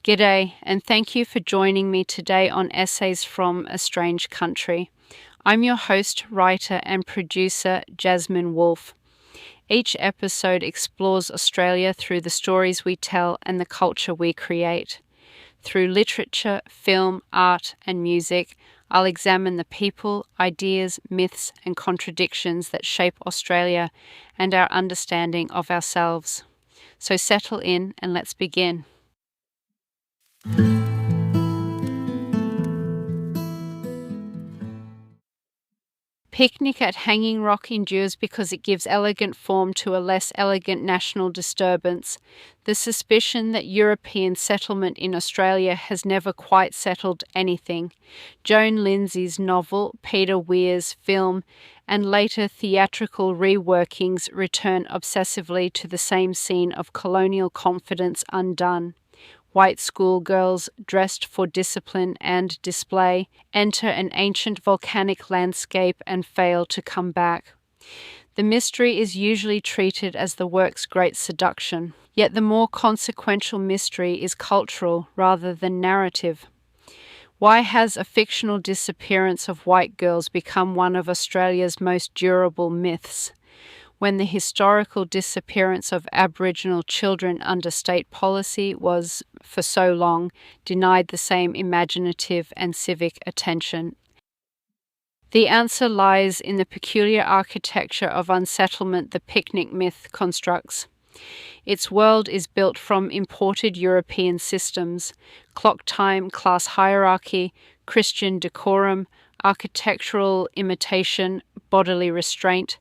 G'day, and thank you for joining me today on Essays from a Strange Country. I'm your host, writer, and producer, Jasmine Wolfe. Each episode explores Australia through the stories we tell and the culture we create. Through literature, film, art, and music, I'll examine the people, ideas, myths, and contradictions that shape Australia and our understanding of ourselves. So settle in and let's begin. Picnic at Hanging Rock endures because it gives elegant form to a less elegant national disturbance. The suspicion that European settlement in Australia has never quite settled anything. Joan Lindsay's novel, Peter Weir's film, and later theatrical reworkings return obsessively to the same scene of colonial confidence undone. White schoolgirls, dressed for discipline and display, enter an ancient volcanic landscape and fail to come back. The mystery is usually treated as the work's great seduction, yet the more consequential mystery is cultural rather than narrative. Why has a fictional disappearance of white girls become one of Australia's most durable myths? When the historical disappearance of Aboriginal children under state policy was, for so long, denied the same imaginative and civic attention. The answer lies in the peculiar architecture of unsettlement the picnic myth constructs. Its world is built from imported European systems: clock time, class hierarchy, Christian decorum, architectural imitation, bodily restraint,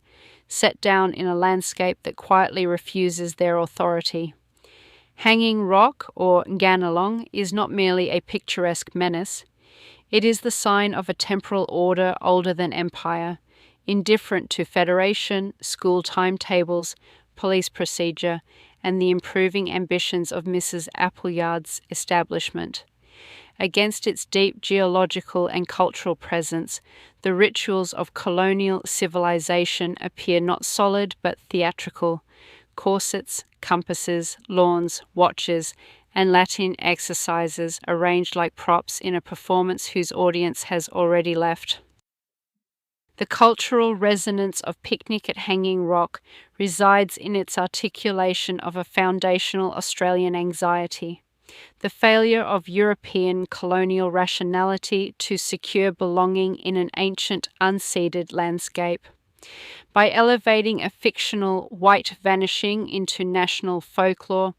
set down in a landscape that quietly refuses their authority. Hanging Rock, or Ganalong, is not merely a picturesque menace. It is the sign of a temporal order older than empire, indifferent to federation, school timetables, police procedure, and the improving ambitions of Mrs. Appleyard's establishment. Against its deep geological and cultural presence, the rituals of colonial civilization appear not solid but theatrical: corsets, compasses, lawns, watches, and Latin exercises arranged like props in a performance whose audience has already left. The cultural resonance of Picnic at Hanging Rock resides in its articulation of a foundational Australian anxiety: the failure of European colonial rationality to secure belonging in an ancient, unceded landscape. By elevating a fictional white vanishing into national folklore,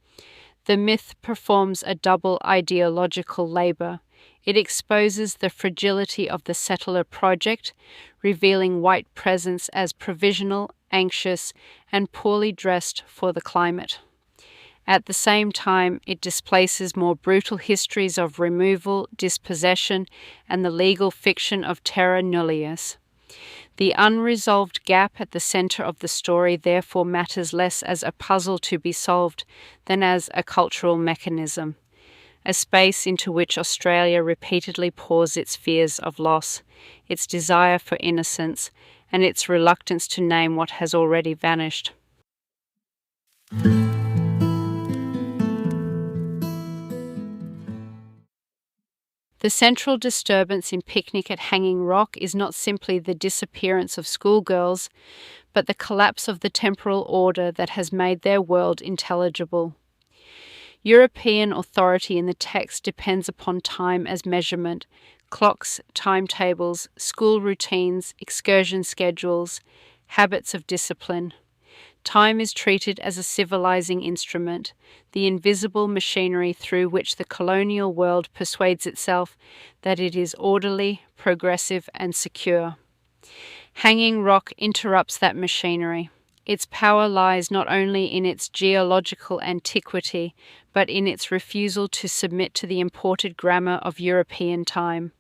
the myth performs a double ideological labour. It exposes the fragility of the settler project, revealing white presence as provisional, anxious, and poorly dressed for the climate. At the same time, it displaces more brutal histories of removal, dispossession, and the legal fiction of terra nullius. The unresolved gap at the centre of the story therefore matters less as a puzzle to be solved than as a cultural mechanism, a space into which Australia repeatedly pours its fears of loss, its desire for innocence, and its reluctance to name what has already vanished. The central disturbance in Picnic at Hanging Rock is not simply the disappearance of schoolgirls, but the collapse of the temporal order that has made their world intelligible. European authority in the text depends upon time as measurement: clocks, timetables, school routines, excursion schedules, habits of discipline. Time is treated as a civilizing instrument, the invisible machinery through which the colonial world persuades itself that it is orderly, progressive, and secure. Hanging Rock interrupts that machinery. Its power lies not only in its geological antiquity, but in its refusal to submit to the imported grammar of European time.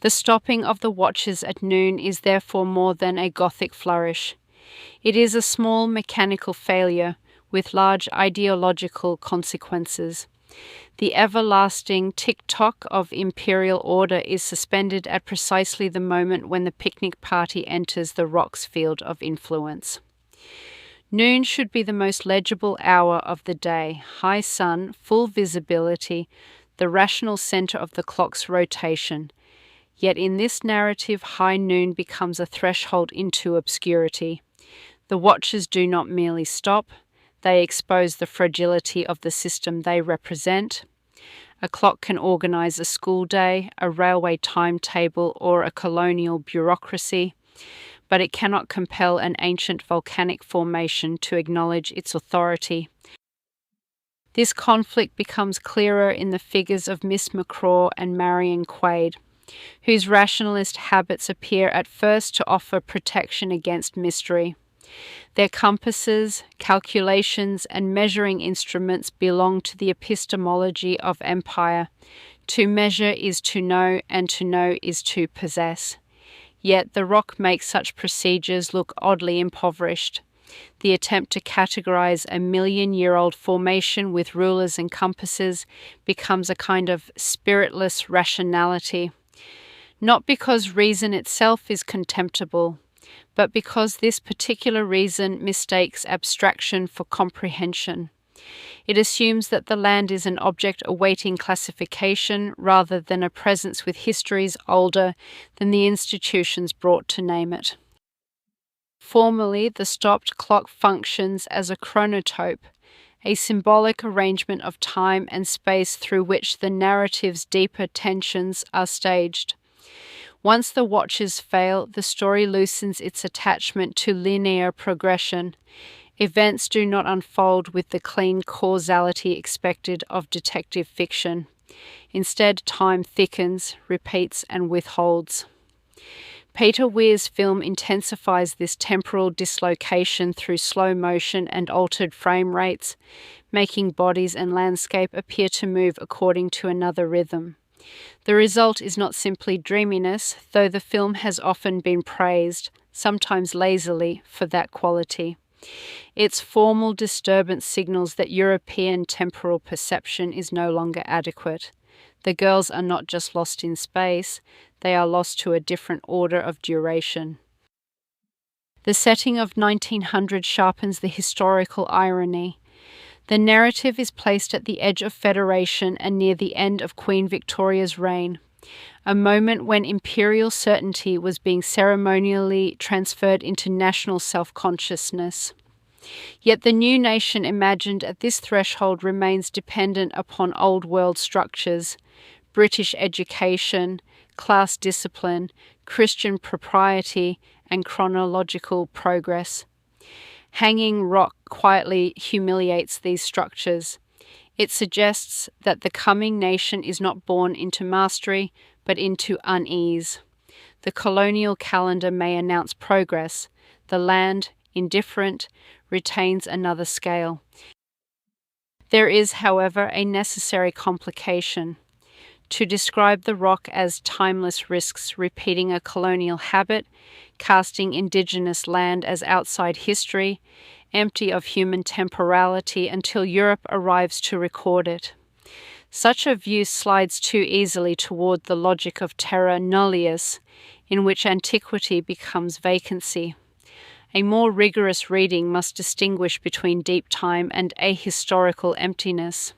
The stopping of the watches at noon is therefore more than a Gothic flourish. It is a small mechanical failure with large ideological consequences. The everlasting tick-tock of imperial order is suspended at precisely the moment when the picnic party enters the Rock's field of influence. Noon should be the most legible hour of the day, high sun, full visibility, the rational centre of the clock's rotation. Yet in this narrative, high noon becomes a threshold into obscurity. The watchers do not merely stop, they expose the fragility of the system they represent. A clock can organise a school day, a railway timetable, or a colonial bureaucracy, but it cannot compel an ancient volcanic formation to acknowledge its authority. This conflict becomes clearer in the figures of Miss McCraw and Marion Quaid, whose rationalist habits appear at first to offer protection against mystery. Their compasses, calculations, and measuring instruments belong to the epistemology of empire. To measure is to know, and to know is to possess. Yet the rock makes such procedures look oddly impoverished. The attempt to categorize a million-year-old formation with rulers and compasses becomes a kind of spiritless rationality. Not because reason itself is contemptible, but because this particular reason mistakes abstraction for comprehension. It assumes that the land is an object awaiting classification rather than a presence with histories older than the institutions brought to name it. Formally, the stopped clock functions as a chronotope, a symbolic arrangement of time and space through which the narrative's deeper tensions are staged. Once the watches fail, the story loosens its attachment to linear progression. Events do not unfold with the clean causality expected of detective fiction. Instead, time thickens, repeats, and withholds. Peter Weir's film intensifies this temporal dislocation through slow motion and altered frame rates, making bodies and landscape appear to move according to another rhythm. The result is not simply dreaminess, though the film has often been praised, sometimes lazily, for that quality. Its formal disturbance signals that European temporal perception is no longer adequate. The girls are not just lost in space, they are lost to a different order of duration. The setting of 1900 sharpens the historical irony. The narrative is placed at the edge of Federation and near the end of Queen Victoria's reign, a moment when imperial certainty was being ceremonially transferred into national self-consciousness. Yet the new nation imagined at this threshold remains dependent upon old world structures, British education, class discipline, Christian propriety, and chronological progress. Hanging Rock quietly humiliates these structures. It suggests that the coming nation is not born into mastery, but into unease. The colonial calendar may announce progress. The land, indifferent, retains another scale. There is, however, a necessary complication. To describe the rock as timeless risks repeating a colonial habit, casting indigenous land as outside history, empty of human temporality until Europe arrives to record it. Such a view slides too easily toward the logic of terra nullius, in which antiquity becomes vacancy. A more rigorous reading must distinguish between deep time and ahistorical emptiness.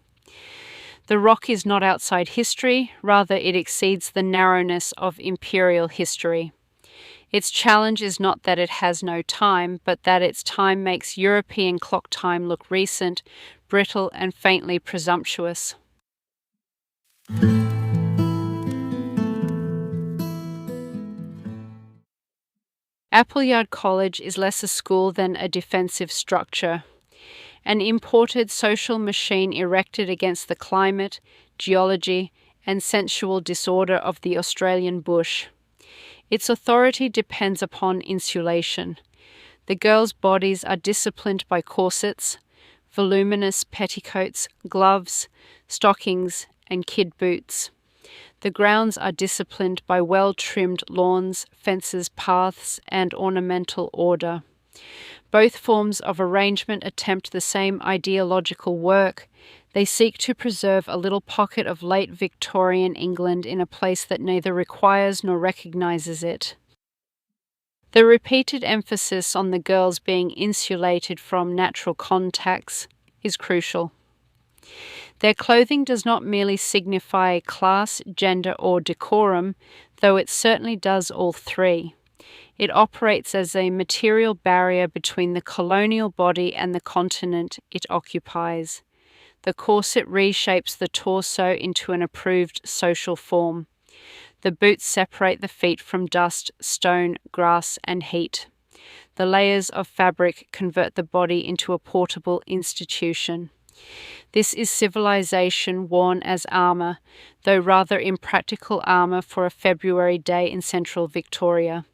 The rock is not outside history, rather it exceeds the narrowness of imperial history. Its challenge is not that it has no time, but that its time makes European clock time look recent, brittle, and faintly presumptuous. Appleyard College is less a school than a defensive structure, an imported social machine erected against the climate, geology, and sensual disorder of the Australian bush. Its authority depends upon insulation. The girls' bodies are disciplined by corsets, voluminous petticoats, gloves, stockings, and kid boots. The grounds are disciplined by well-trimmed lawns, fences, paths, and ornamental order. Both forms of arrangement attempt the same ideological work. They seek to preserve a little pocket of late Victorian England in a place that neither requires nor recognises it. The repeated emphasis on the girls being insulated from natural contacts is crucial. Their clothing does not merely signify class, gender, or decorum, though it certainly does all three. It operates as a material barrier between the colonial body and the continent it occupies. The corset reshapes the torso into an approved social form. The boots separate the feet from dust, stone, grass, and heat. The layers of fabric convert the body into a portable institution. This is civilization worn as armour, though rather impractical armour for a February day in central Victoria.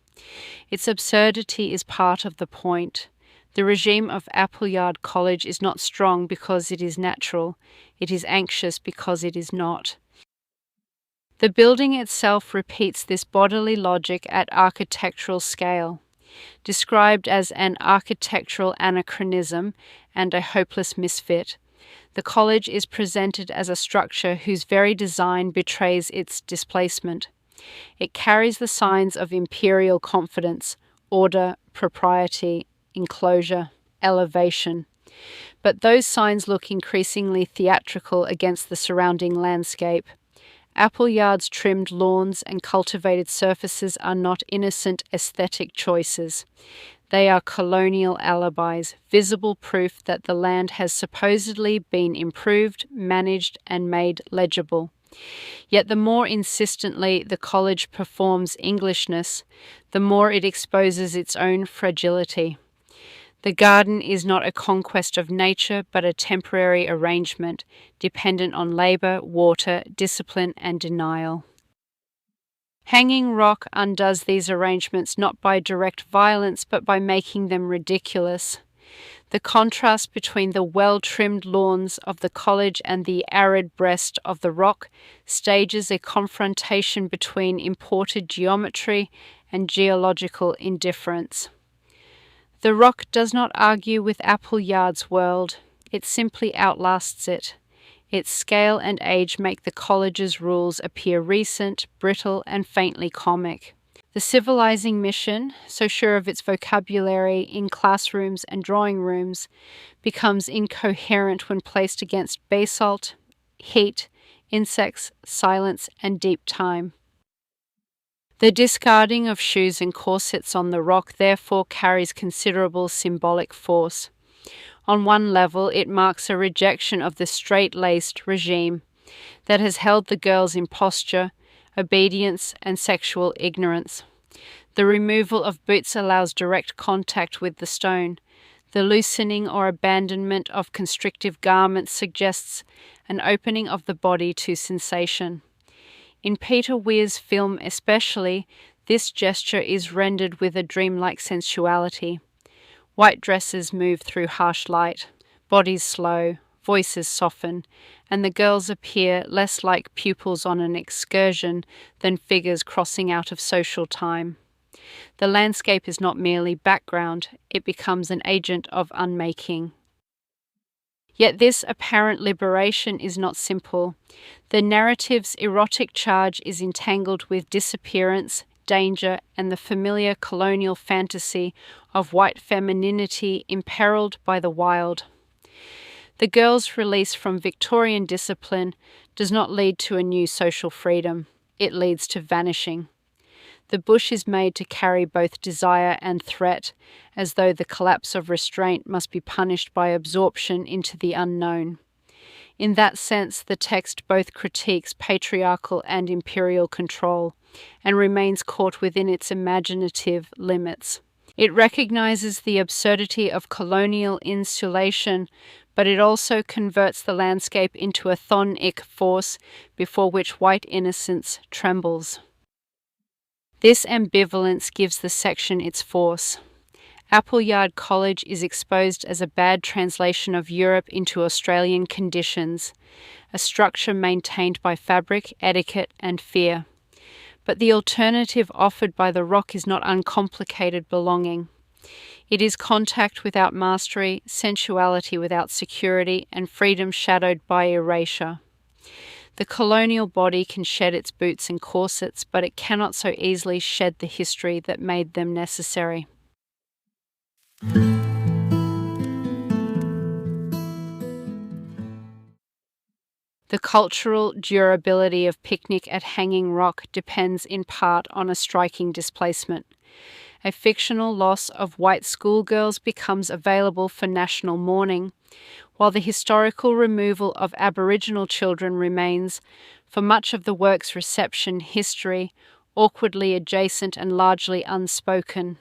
Its absurdity is part of the point. The regime of Appleyard College is not strong because it is natural, it is anxious because it is not. The building itself repeats this bodily logic at architectural scale. Described as an architectural anachronism and a hopeless misfit, the college is presented as a structure whose very design betrays its displacement. It carries the signs of imperial confidence, order, propriety, enclosure, elevation. But those signs look increasingly theatrical against the surrounding landscape. Appleyard's trimmed lawns and cultivated surfaces are not innocent aesthetic choices. They are colonial alibis, visible proof that the land has supposedly been improved, managed, and made legible. Yet the more insistently the college performs Englishness, the more it exposes its own fragility. The garden is not a conquest of nature, but a temporary arrangement, dependent on labour, water, discipline, and denial. Hanging Rock undoes these arrangements not by direct violence, but by making them ridiculous. The contrast between the well-trimmed lawns of the college and the arid breast of the rock stages a confrontation between imported geometry and geological indifference. The rock does not argue with Appleyard's world, it simply outlasts it. Its scale and age make the college's rules appear recent, brittle, and faintly comic. The civilizing mission, so sure of its vocabulary in classrooms and drawing rooms, becomes incoherent when placed against basalt, heat, insects, silence, and deep time. The discarding of shoes and corsets on the rock therefore carries considerable symbolic force. On one level, it marks a rejection of the straight-laced regime that has held the girls in posture, obedience, and sexual ignorance. The removal of boots allows direct contact with the stone. The loosening or abandonment of constrictive garments suggests an opening of the body to sensation. In Peter Weir's film especially, this gesture is rendered with a dreamlike sensuality. White dresses move through harsh light, bodies slow, voices soften, and the girls appear less like pupils on an excursion than figures crossing out of social time. The landscape is not merely background, it becomes an agent of unmaking. Yet this apparent liberation is not simple. The narrative's erotic charge is entangled with disappearance, danger, and the familiar colonial fantasy of white femininity imperiled by the wild. The girls' release from Victorian discipline does not lead to a new social freedom. It leads to vanishing. The bush is made to carry both desire and threat, as though the collapse of restraint must be punished by absorption into the unknown. In that sense, the text both critiques patriarchal and imperial control, and remains caught within its imaginative limits. It recognizes the absurdity of colonial insulation, but it also converts the landscape into a chthonic force before which white innocence trembles. This ambivalence gives the section its force. Appleyard College is exposed as a bad translation of Europe into Australian conditions, a structure maintained by fabric, etiquette, and fear. But the alternative offered by the rock is not uncomplicated belonging. It is contact without mastery, sensuality without security, and freedom shadowed by erasure. The colonial body can shed its boots and corsets, but it cannot so easily shed the history that made them necessary. The cultural durability of Picnic at Hanging Rock depends in part on a striking displacement. A fictional loss of white schoolgirls becomes available for national mourning, while the historical removal of Aboriginal children remains, for much of the work's reception, history, awkwardly adjacent and largely unspoken.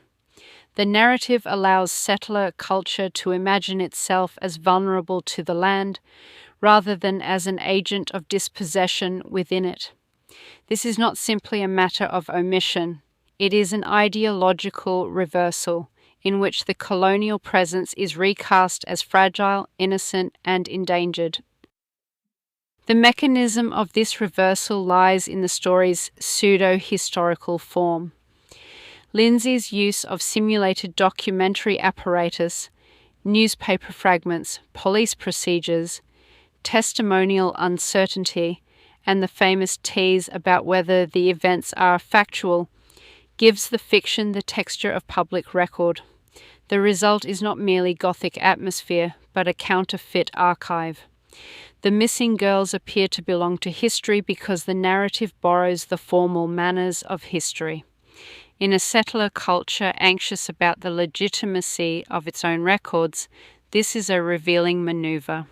The narrative allows settler culture to imagine itself as vulnerable to the land, rather than as an agent of dispossession within it. This is not simply a matter of omission. It is an ideological reversal, in which the colonial presence is recast as fragile, innocent, and endangered. The mechanism of this reversal lies in the story's pseudo-historical form. Lindsay's use of simulated documentary apparatus, newspaper fragments, police procedures, testimonial uncertainty, and the famous tease about whether the events are factual, gives the fiction the texture of public record. The result is not merely Gothic atmosphere, but a counterfeit archive. The missing girls appear to belong to history because the narrative borrows the formal manners of history. In a settler culture anxious about the legitimacy of its own records, this is a revealing maneuver.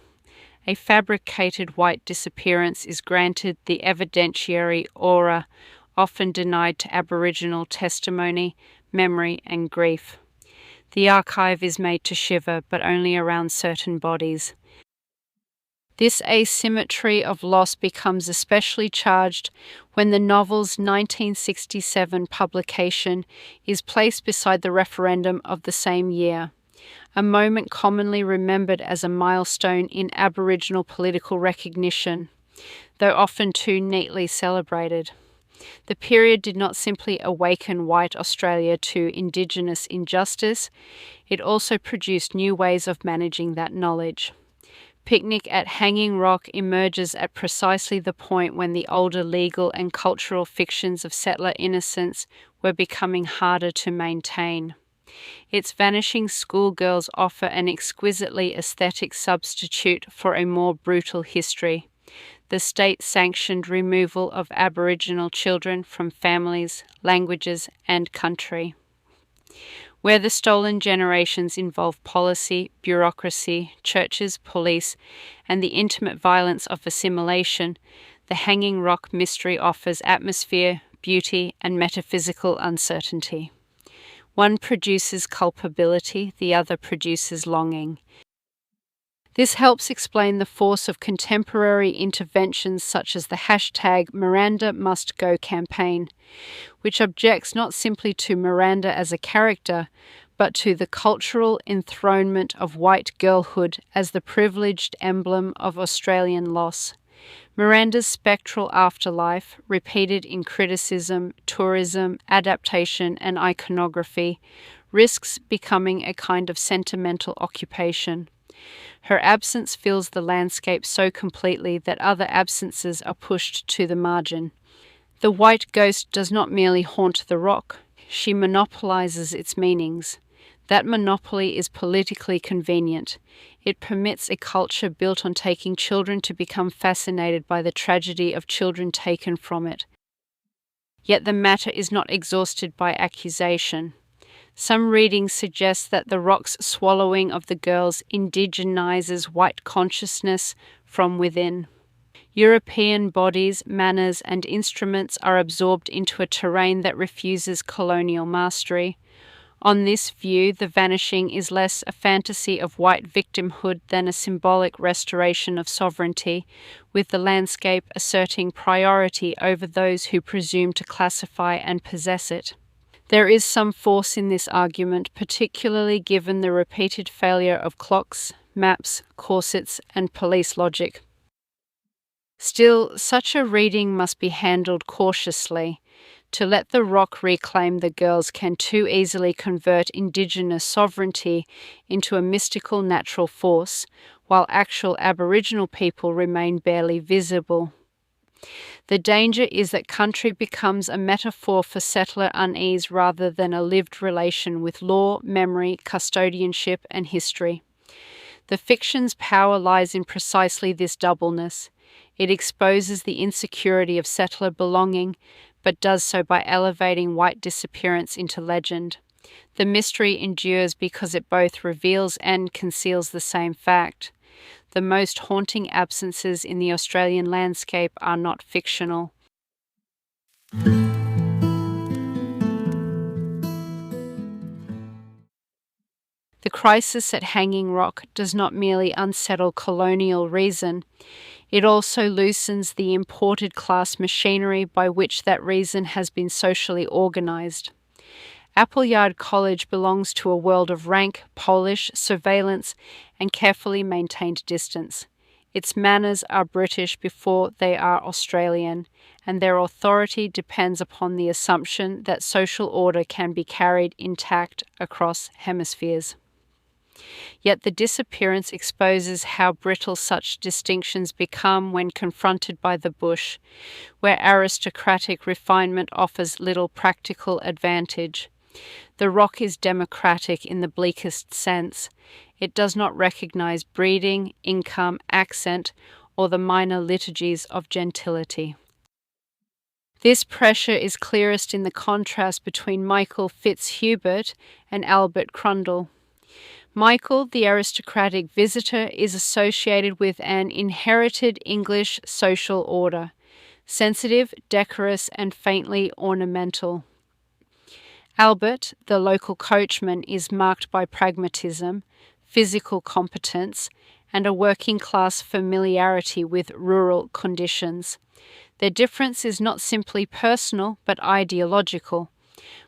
A fabricated white disappearance is granted the evidentiary aura often denied to Aboriginal testimony, memory, and grief. The archive is made to shiver, but only around certain bodies. This asymmetry of loss becomes especially charged when the novel's 1967 publication is placed beside the referendum of the same year, a moment commonly remembered as a milestone in Aboriginal political recognition, though often too neatly celebrated. The period did not simply awaken white Australia to Indigenous injustice, it also produced new ways of managing that knowledge. Picnic at Hanging Rock emerges at precisely the point when the older legal and cultural fictions of settler innocence were becoming harder to maintain. Its vanishing schoolgirls offer an exquisitely aesthetic substitute for a more brutal history: the state-sanctioned removal of Aboriginal children from families, languages, and country. Where the stolen generations involve policy, bureaucracy, churches, police, and the intimate violence of assimilation, the Hanging Rock mystery offers atmosphere, beauty, and metaphysical uncertainty. One produces culpability, the other produces longing. This helps explain the force of contemporary interventions such as the #MirandaMustGo campaign, which objects not simply to Miranda as a character, but to the cultural enthronement of white girlhood as the privileged emblem of Australian loss. Miranda's spectral afterlife, repeated in criticism, tourism, adaptation, and iconography, risks becoming a kind of sentimental occupation. Her absence fills the landscape so completely that other absences are pushed to the margin. The white ghost does not merely haunt the rock, she monopolizes its meanings. That monopoly is politically convenient. It permits a culture built on taking children to become fascinated by the tragedy of children taken from it. Yet the matter is not exhausted by accusation. Some readings suggest that the rock's swallowing of the girls indigenizes white consciousness from within. European bodies, manners, and instruments are absorbed into a terrain that refuses colonial mastery. On this view, the vanishing is less a fantasy of white victimhood than a symbolic restoration of sovereignty, with the landscape asserting priority over those who presume to classify and possess it. There is some force in this argument, particularly given the repeated failure of clocks, maps, corsets, and police logic. Still, such a reading must be handled cautiously. To let the rock reclaim the girls can too easily convert Indigenous sovereignty into a mystical natural force, while actual Aboriginal people remain barely visible. The danger is that country becomes a metaphor for settler unease rather than a lived relation with law, memory, custodianship, and history. The fiction's power lies in precisely this doubleness. It exposes the insecurity of settler belonging, but does so by elevating white disappearance into legend. The mystery endures because it both reveals and conceals the same fact. The most haunting absences in the Australian landscape are not fictional. The crisis at Hanging Rock does not merely unsettle colonial reason, it also loosens the imported class machinery by which that reason has been socially organised. Appleyard College belongs to a world of rank, polish, surveillance, and carefully maintained distance. Its manners are British before they are Australian, and their authority depends upon the assumption that social order can be carried intact across hemispheres. Yet the disappearance exposes how brittle such distinctions become when confronted by the bush, where aristocratic refinement offers little practical advantage. The rock is democratic in the bleakest sense. It does not recognize breeding, income, accent, or the minor liturgies of gentility. This pressure is clearest in the contrast between Michael Fitzhubert and Albert Crundle. Michael, the aristocratic visitor, is associated with an inherited English social order, sensitive, decorous, and faintly ornamental. Albert, the local coachman, is marked by pragmatism, physical competence, and a working-class familiarity with rural conditions. Their difference is not simply personal, but ideological.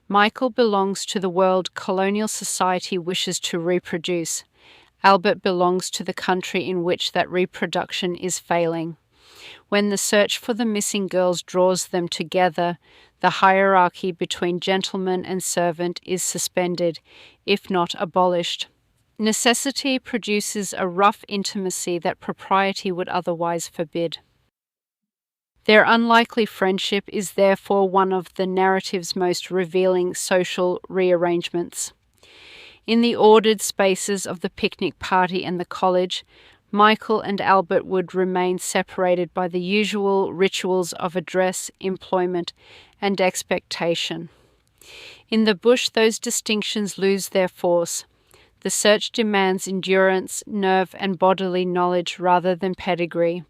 Michael belongs to the world colonial society wishes to reproduce. Albert belongs to the country in which that reproduction is failing. When the search for the missing girls draws them together, the hierarchy between gentleman and servant is suspended, if not abolished. Necessity produces a rough intimacy that propriety would otherwise forbid. Their unlikely friendship is therefore one of the narrative's most revealing social rearrangements. In the ordered spaces of the picnic party and the college, Michael and Albert would remain separated by the usual rituals of address, employment, and expectation. In the bush, those distinctions lose their force. The search demands endurance, nerve, and bodily knowledge rather than pedigree.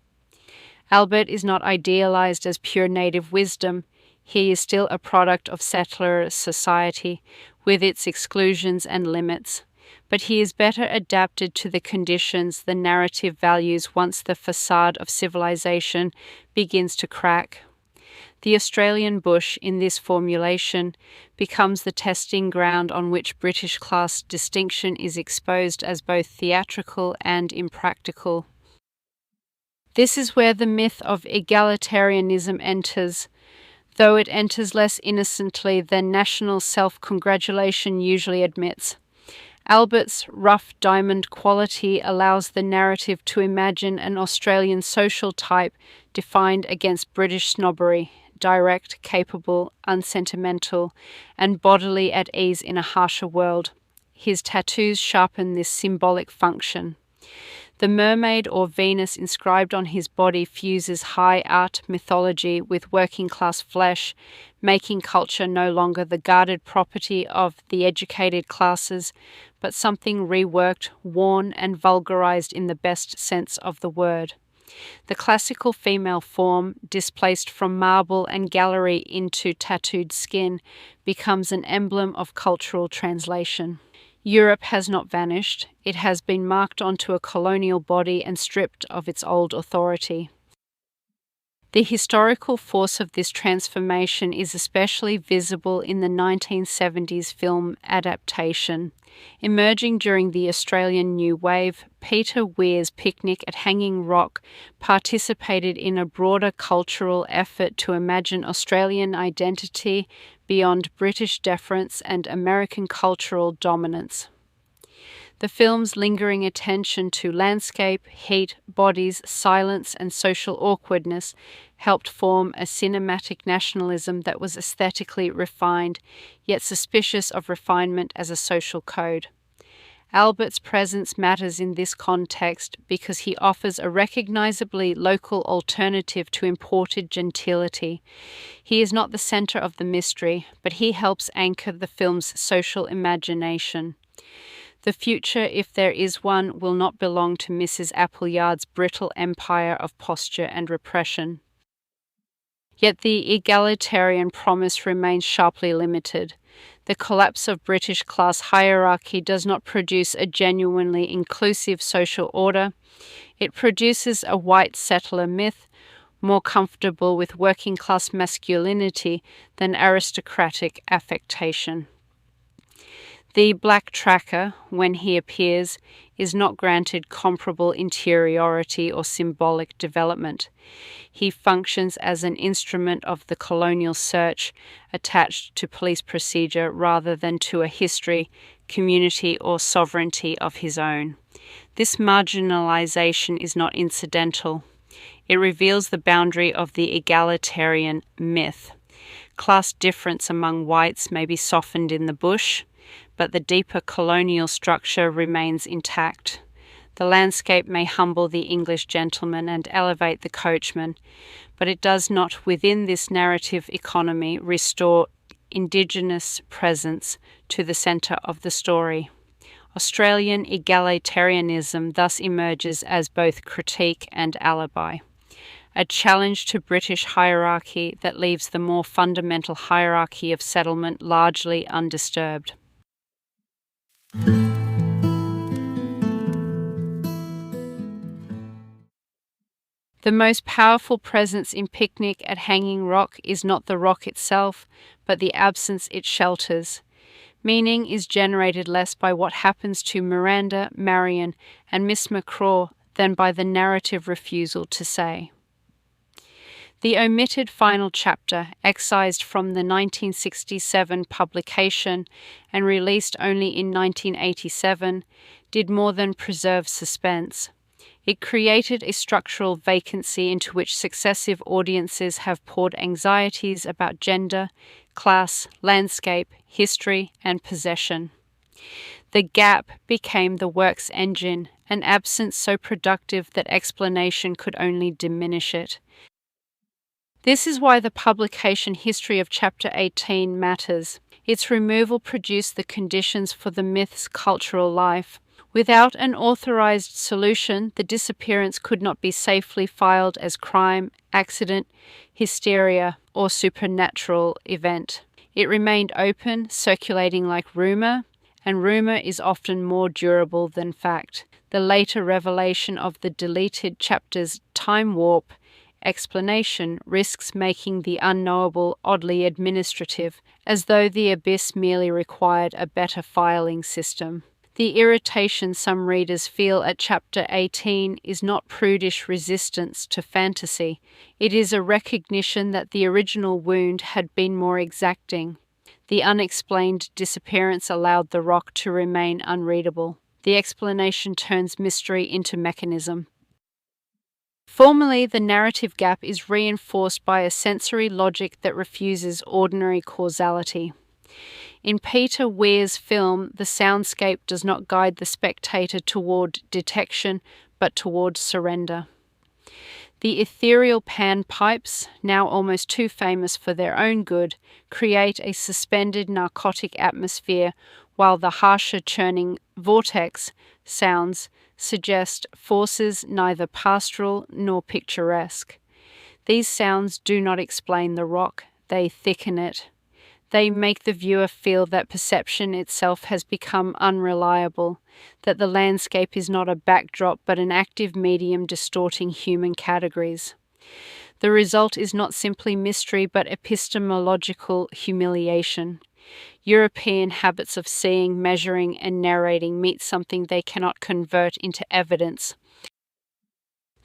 Albert is not idealized as pure native wisdom. He is still a product of settler society, with its exclusions and limits. But he is better adapted to the conditions the narrative values once the facade of civilization begins to crack. The Australian bush, in this formulation, becomes the testing ground on which British class distinction is exposed as both theatrical and impractical. This is where the myth of egalitarianism enters, though it enters less innocently than national self-congratulation usually admits. Albert's rough diamond quality allows the narrative to imagine an Australian social type defined against British snobbery, direct, capable, unsentimental, and bodily at ease in a harsher world. His tattoos sharpen this symbolic function. The mermaid or Venus inscribed on his body fuses high art mythology with working-class flesh, making culture no longer the guarded property of the educated classes, but something reworked, worn, and vulgarized in the best sense of the word. The classical female form, displaced from marble and gallery into tattooed skin, becomes an emblem of cultural translation. Europe has not vanished. It has been marked onto a colonial body and stripped of its old authority. The historical force of this transformation is especially visible in the 1970s film adaptation. Emerging during the Australian New Wave, Peter Weir's Picnic at Hanging Rock participated in a broader cultural effort to imagine Australian identity beyond British deference and American cultural dominance. The film's lingering attention to landscape, heat, bodies, silence, and social awkwardness helped form a cinematic nationalism that was aesthetically refined, yet suspicious of refinement as a social code. Albert's presence matters in this context because he offers a recognizably local alternative to imported gentility. He is not the center of the mystery, but he helps anchor the film's social imagination. The future, if there is one, will not belong to Mrs. Appleyard's brittle empire of posture and repression. Yet the egalitarian promise remains sharply limited. The collapse of British class hierarchy does not produce a genuinely inclusive social order. It produces a white settler myth, more comfortable with working class masculinity than aristocratic affectation. The black tracker, when he appears, is not granted comparable interiority or symbolic development. He functions as an instrument of the colonial search attached to police procedure rather than to a history, community, or sovereignty of his own. This marginalization is not incidental. It reveals the boundary of the egalitarian myth. Class difference among whites may be softened in the bush, but the deeper colonial structure remains intact. The landscape may humble the English gentleman and elevate the coachman, but it does not, within this narrative economy, restore Indigenous presence to the centre of the story. Australian egalitarianism thus emerges as both critique and alibi, a challenge to British hierarchy that leaves the more fundamental hierarchy of settlement largely undisturbed. The most powerful presence in Picnic at Hanging Rock is not the rock itself, but the absence it shelters. Meaning is generated less by what happens to Miranda, Marion, and Miss McCraw than by the narrative refusal to say. The omitted final chapter, excised from the 1967 publication and released only in 1987, did more than preserve suspense. It created a structural vacancy into which successive audiences have poured anxieties about gender, class, landscape, history, and possession. The gap became the work's engine, an absence so productive that explanation could only diminish it. This is why the publication history of Chapter 18 matters. Its removal produced the conditions for the myth's cultural life. Without an authorized solution, the disappearance could not be safely filed as crime, accident, hysteria, or supernatural event. It remained open, circulating like rumor, and rumor is often more durable than fact. The later revelation of the deleted chapter's time warp explanation risks making the unknowable oddly administrative, as though the abyss merely required a better filing system. The irritation some readers feel at Chapter 18 is not prudish resistance to fantasy. It is a recognition that the original wound had been more exacting. The unexplained disappearance allowed the rock to remain unreadable. The explanation turns mystery into mechanism. Formally, the narrative gap is reinforced by a sensory logic that refuses ordinary causality. In Peter Weir's film, the soundscape does not guide the spectator toward detection, but toward surrender. The ethereal panpipes, now almost too famous for their own good, create a suspended narcotic atmosphere, while the harsher churning vortex sounds suggest forces neither pastoral nor picturesque. These sounds do not explain the rock, they thicken it. They make the viewer feel that perception itself has become unreliable, that the landscape is not a backdrop but an active medium distorting human categories. The result is not simply mystery but epistemological humiliation. European habits of seeing, measuring, and narrating meet something they cannot convert into evidence.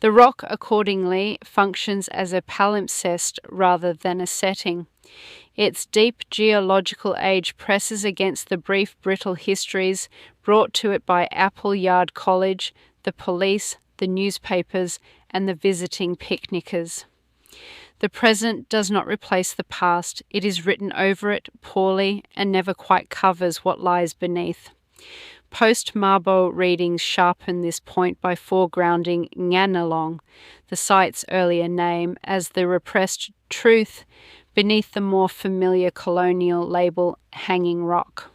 The rock, accordingly, functions as a palimpsest rather than a setting. Its deep geological age presses against the brief, brittle histories brought to it by Appleyard College, the police, the newspapers, and the visiting picnickers. The present does not replace the past. It is written over it poorly and never quite covers what lies beneath. Post-Mabo readings sharpen this point by foregrounding Nganalong, the site's earlier name, as the repressed truth beneath the more familiar colonial label Hanging Rock.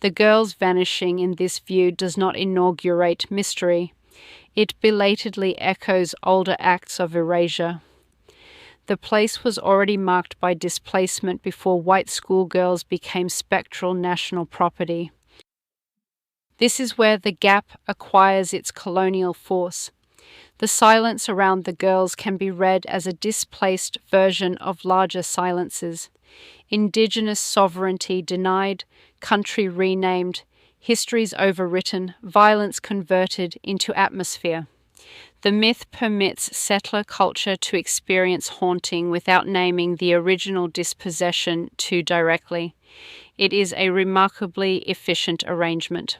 The girl's vanishing in this view does not inaugurate mystery. It belatedly echoes older acts of erasure. The place was already marked by displacement before white schoolgirls became spectral national property. This is where the gap acquires its colonial force. The silence around the girls can be read as a displaced version of larger silences. Indigenous sovereignty denied, country renamed, histories overwritten, violence converted into atmosphere. The myth permits settler culture to experience haunting without naming the original dispossession too directly. It is a remarkably efficient arrangement.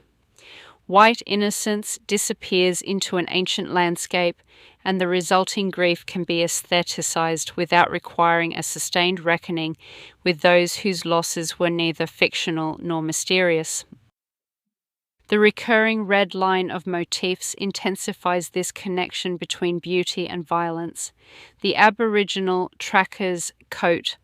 White innocence disappears into an ancient landscape, and the resulting grief can be aestheticized without requiring a sustained reckoning with those whose losses were neither fictional nor mysterious. The recurring red line of motifs intensifies this connection between beauty and violence. The Aboriginal tracker's coat,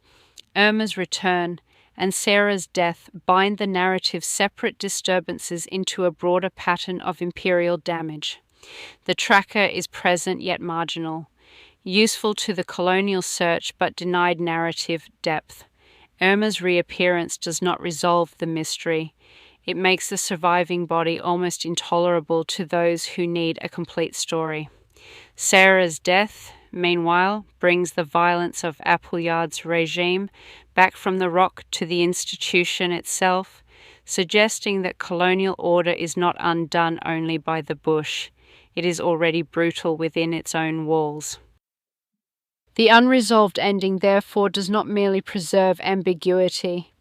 Irma's return, and Sarah's death bind the narrative's separate disturbances into a broader pattern of imperial damage. The tracker is present yet marginal, useful to the colonial search but denied narrative depth. Irma's reappearance does not resolve the mystery. It makes the surviving body almost intolerable to those who need a complete story. Sarah's death, meanwhile, brings the violence of Appleyard's regime back from the rock to the institution itself, suggesting that colonial order is not undone only by the bush. It is already brutal within its own walls. The unresolved ending, therefore, does not merely preserve ambiguity.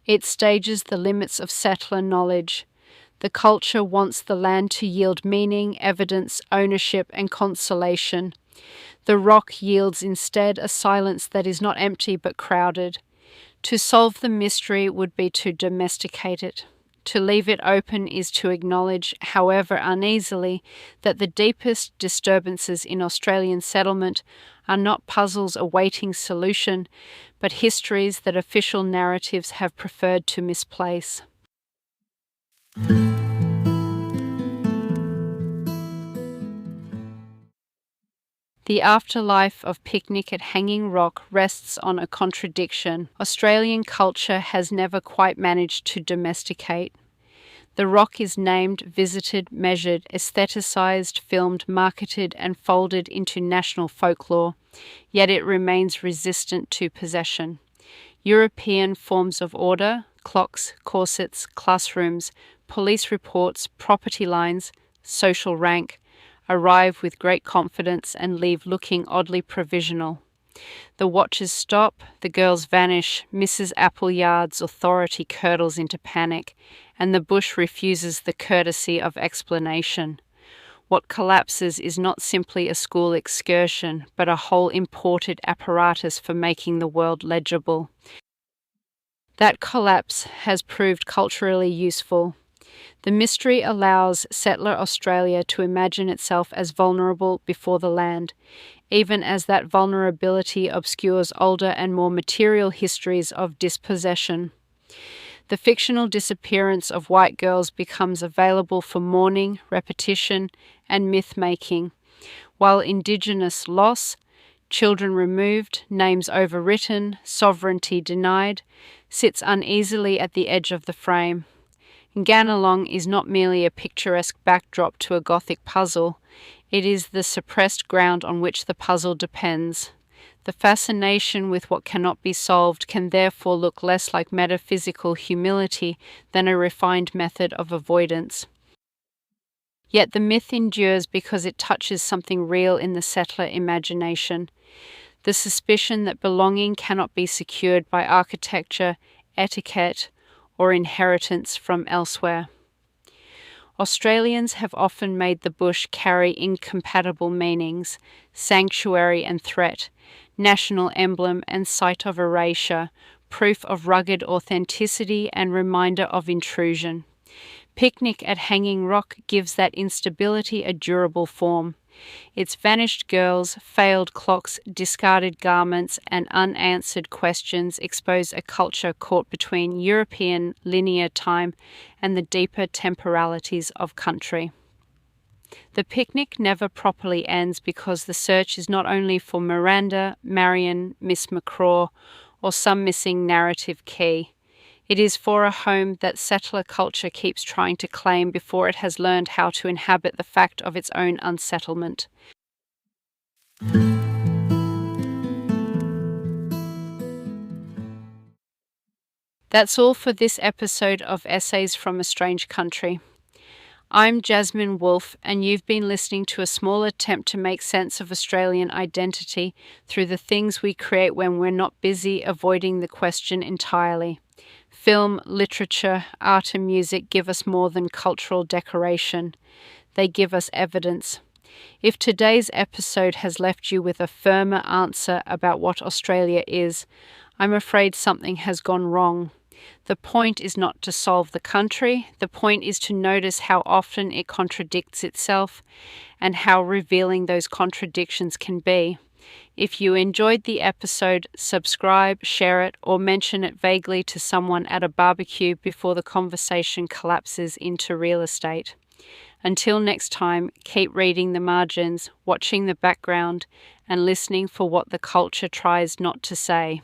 It stages the limits of settler knowledge. The culture wants the land to yield meaning, evidence, ownership, and consolation. The rock yields instead a silence that is not empty but crowded. To solve the mystery would be to domesticate it. To leave it open is to acknowledge, however uneasily, that the deepest disturbances in Australian settlement are not puzzles awaiting solution, but histories that official narratives have preferred to misplace. The afterlife of Picnic at Hanging Rock rests on a contradiction Australian culture has never quite managed to domesticate. The rock is named, visited, measured, aestheticised, filmed, marketed, and folded into national folklore, yet it remains resistant to possession. European forms of order, clocks, corsets, classrooms, police reports, property lines, social rank, arrive with great confidence and leave looking oddly provisional. The watches stop, the girls vanish, Mrs. Appleyard's authority curdles into panic, and the bush refuses the courtesy of explanation. What collapses is not simply a school excursion, but a whole imported apparatus for making the world legible. That collapse has proved culturally useful. The mystery allows settler Australia to imagine itself as vulnerable before the land, even as that vulnerability obscures older and more material histories of dispossession. The fictional disappearance of white girls becomes available for mourning, repetition, and myth-making, while Indigenous loss, children removed, names overwritten, sovereignty denied, sits uneasily at the edge of the frame. Nganalong is not merely a picturesque backdrop to a Gothic puzzle, it is the suppressed ground on which the puzzle depends. The fascination with what cannot be solved can therefore look less like metaphysical humility than a refined method of avoidance. Yet the myth endures because it touches something real in the settler imagination. the suspicion that belonging cannot be secured by architecture, etiquette, or inheritance from elsewhere. Australians have often made the bush carry incompatible meanings: sanctuary and threat, national emblem and site of erasure, proof of rugged authenticity and reminder of intrusion. Picnic at Hanging Rock gives that instability a durable form. Its vanished girls, failed clocks, discarded garments, and unanswered questions expose a culture caught between European linear time and the deeper temporalities of country. The picnic never properly ends because the search is not only for Miranda, Marion, Miss McCraw, or some missing narrative key. It is for a home that settler culture keeps trying to claim before it has learned how to inhabit the fact of its own unsettlement. That's all for this episode of Essays from a Strange Country. I'm Jasmine Wolfe, and you've been listening to a small attempt to make sense of Australian identity through the things we create when we're not busy avoiding the question entirely. Film, literature, art and music give us more than cultural decoration. They give us evidence. If today's episode has left you with a firmer answer about what Australia is, I'm afraid something has gone wrong. The point is not to solve the country. The point is to notice how often it contradicts itself and how revealing those contradictions can be. If you enjoyed the episode, subscribe, share it, or mention it vaguely to someone at a barbecue before the conversation collapses into real estate. Until next time, keep reading the margins, watching the background, and listening for what the culture tries not to say.